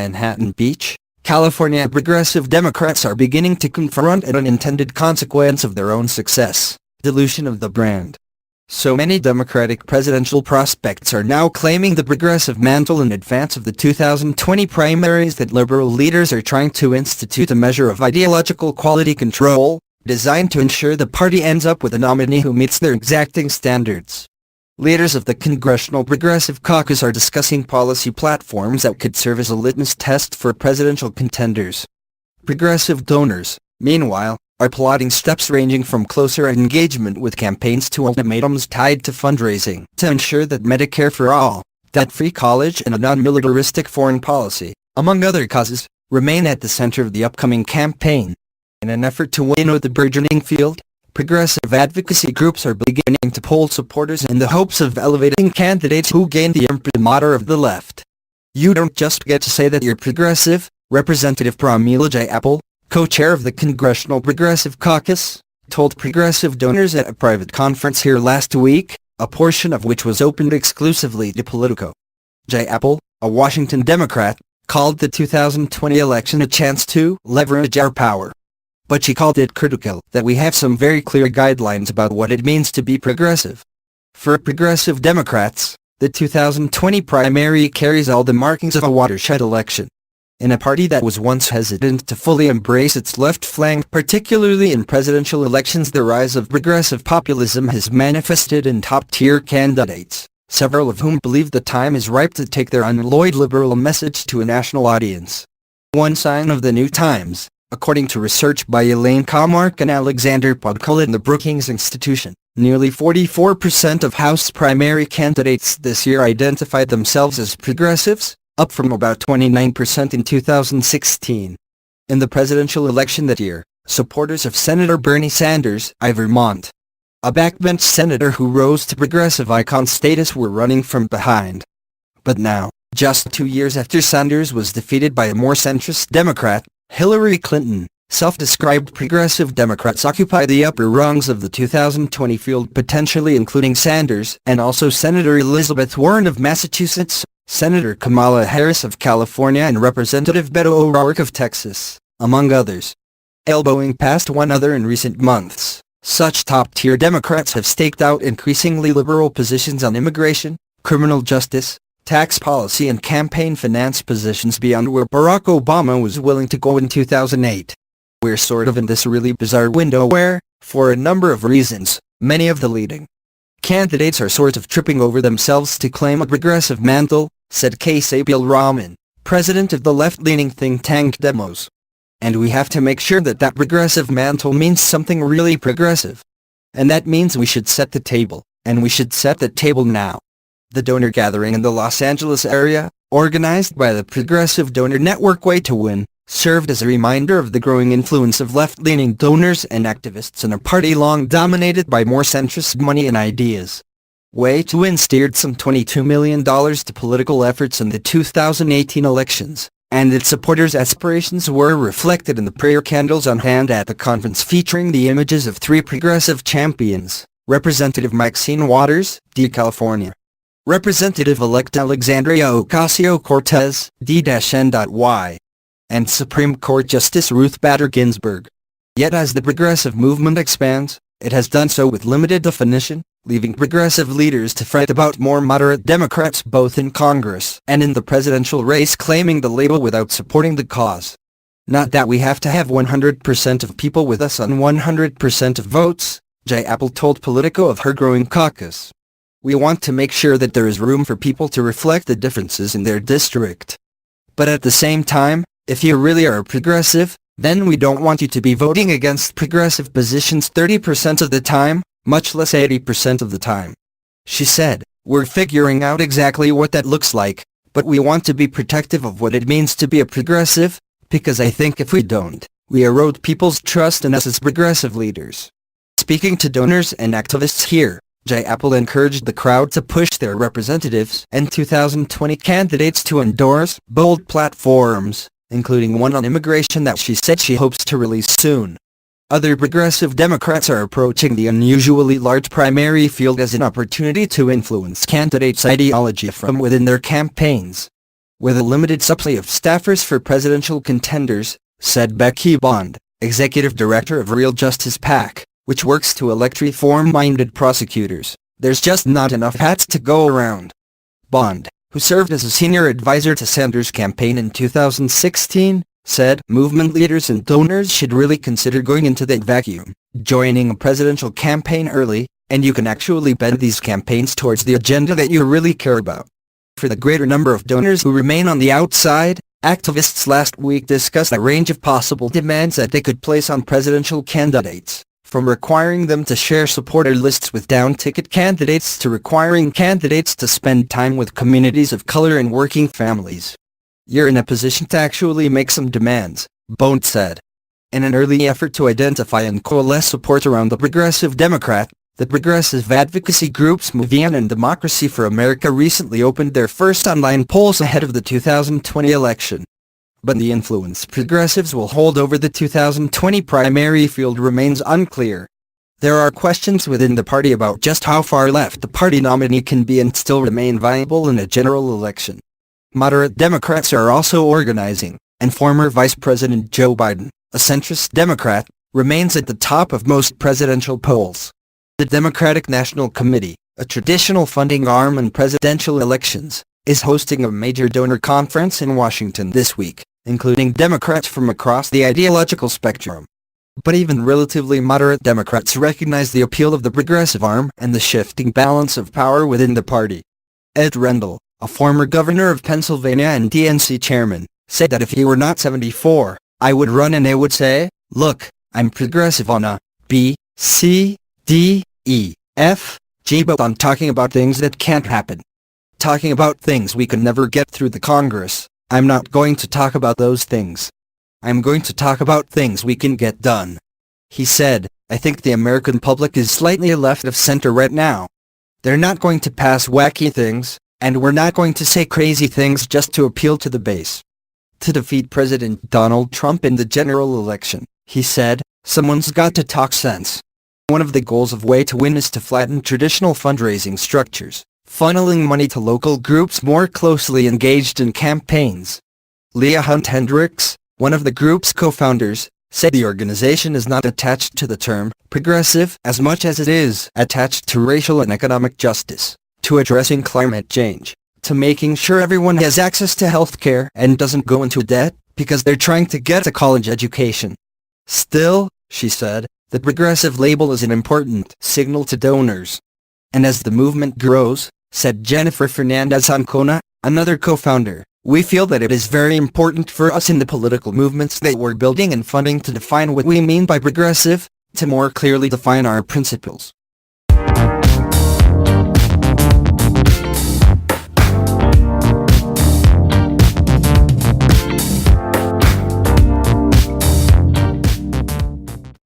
Manhattan Beach, California, progressive Democrats are beginning to confront an unintended consequence of their own success: dilution of the brand. So many Democratic presidential prospects are now claiming the progressive mantle in advance of the 2020 primaries that liberal leaders are trying to institute a measure of ideological quality control, designed to ensure the party ends up with a nominee who meets their exacting standards. Leaders of the Congressional Progressive Caucus are discussing policy platforms that could serve as a litmus test for presidential contenders. Progressive donors, meanwhile, are plotting steps ranging from closer engagement with campaigns to ultimatums tied to fundraising to ensure that Medicare for all, debt-free college and a non-militaristic foreign policy, among other causes, remain at the center of the upcoming campaign. In an effort to winnow the burgeoning field, progressive advocacy groups are beginning to poll supporters in the hopes of elevating candidates who gain the imprimatur of the left. You don't just get to say that you're progressive, Representative Pramila Jayapal, co-chair of the Congressional Progressive Caucus, told progressive donors at a private conference here last week, a portion of which was opened exclusively to Politico. Jayapal, a Washington Democrat, called the 2020 election a chance to leverage our power. But she called it critical that we have some very clear guidelines about what it means to be progressive. For progressive Democrats, the 2020 primary carries all the markings of a watershed election. In a party that was once hesitant to fully embrace its left flank, particularly in presidential elections, the rise of progressive populism has manifested in top-tier candidates, several of whom believe the time is ripe to take their unalloyed liberal message to a national audience. One sign of the new times, according to research by Elaine Kamark and Alexander Podkul in the Brookings Institution, nearly 44% of House primary candidates this year identified themselves as progressives, up from about 29% in 2016. In the presidential election that year, supporters of Senator Bernie Sanders, of Vermont, a backbench senator who rose to progressive icon status, were running from behind. But now, just 2 years after Sanders was defeated by a more centrist Democrat, Hillary Clinton, self-described progressive Democrats occupy the upper rungs of the 2020 field, potentially including Sanders and also Senator Elizabeth Warren of Massachusetts, Senator Kamala Harris of California and Representative Beto O'Rourke of Texas, among others. Elbowing past one another in recent months, such top-tier Democrats have staked out increasingly liberal positions on immigration, criminal justice, tax policy and campaign finance positions beyond where Barack Obama was willing to go in 2008. We're sort of in this really bizarre window where, for a number of reasons, many of the leading candidates are sort of tripping over themselves to claim a progressive mantle, said K. Sabil Rahman, president of the left-leaning think tank Demos. And we have to make sure that that progressive mantle means something really progressive. And that means we should set the table, and we should set the table now. The donor gathering in the Los Angeles area, organized by the Progressive Donor Network Way to Win, served as a reminder of the growing influence of left-leaning donors and activists in a party long dominated by more centrist money and ideas. Way to Win steered some $22 million to political efforts in the 2018 elections, and its supporters' aspirations were reflected in the prayer candles on hand at the conference, featuring the images of 3 progressive champions: Representative Maxine Waters, D. California; Representative-elect Alexandria Ocasio-Cortez, D-N.Y., and Supreme Court Justice Ruth Bader Ginsburg. Yet as the progressive movement expands, it has done so with limited definition, leaving progressive leaders to fret about more moderate Democrats both in Congress and in the presidential race claiming the label without supporting the cause. Not that we have to have 100% of people with us on 100% of votes, Jayapal told Politico of her growing caucus. We want to make sure that there is room for people to reflect the differences in their district. But at the same time, if you really are a progressive, then we don't want you to be voting against progressive positions 30% of the time, much less 80% of the time. She said, we're figuring out exactly what that looks like, but we want to be protective of what it means to be a progressive, because I think if we don't, we erode people's trust in us as progressive leaders. Speaking to donors and activists here, Jayapal encouraged the crowd to push their representatives and 2020 candidates to endorse bold platforms, including one on immigration that she said she hopes to release soon. Other progressive Democrats are approaching the unusually large primary field as an opportunity to influence candidates' ideology from within their campaigns. with a limited supply of staffers for presidential contenders, said Becky Bond, executive director of Real Justice PAC, which works to elect reform-minded prosecutors. There's just not enough hats to go around. Bond, who served as a senior advisor to Sanders' campaign in 2016, said movement leaders and donors should really consider going into that vacuum, joining a presidential campaign early, and you can actually bend these campaigns towards the agenda that you really care about. For the greater number of donors who remain on the outside, activists last week discussed a range of possible demands that they could place on presidential candidates, from requiring them to share supporter lists with down-ticket candidates to requiring candidates to spend time with communities of color and working families. You're in a position to actually make some demands, Bond said. In an early effort to identify and coalesce support around the Progressive Democrat, the progressive advocacy groups Movian and Democracy for America recently opened their first online polls ahead of the 2020 election. But the influence progressives will hold over the 2020 primary field remains unclear. There are questions within the party about just how far left the party nominee can be and still remain viable in a general election. Moderate Democrats are also organizing, and former Vice President Joe Biden, a centrist Democrat, remains at the top of most presidential polls. The Democratic National Committee, a traditional funding arm in presidential elections, is hosting a major donor conference in Washington this week, including Democrats from across the ideological spectrum. But even relatively moderate Democrats recognize the appeal of the progressive arm and the shifting balance of power within the party. Ed Rendell, a former governor of Pennsylvania and DNC chairman, said that if he were not 74, I would run and I would say, look, I'm progressive on a B, C, D, E, F, G, but I'm talking about things that can't happen. Talking about things we can never get through the Congress. I'm not going to talk about those things. I'm going to talk about things we can get done. He said, I think the American public is slightly left of center right now. They're not going to pass wacky things, and we're not going to say crazy things just to appeal to the base. To defeat President Donald Trump in the general election, he said, someone's got to talk sense. One of the goals of Way to Win is to flatten traditional fundraising structures, funneling money to local groups more closely engaged in campaigns. Leah Hunt Hendricks, one of the group's co-founders, said the organization is not attached to the term progressive as much as it is attached to racial and economic justice, to addressing climate change, to making sure everyone has access to health care and doesn't go into debt because they're trying to get a college education. Still, she said, the progressive label is an important signal to donors. And as the movement grows, said Jennifer Fernandez Ancona, another co-founder, we feel that it is very important for us in the political movements that we're building and funding to define what we mean by progressive, to more clearly define our principles.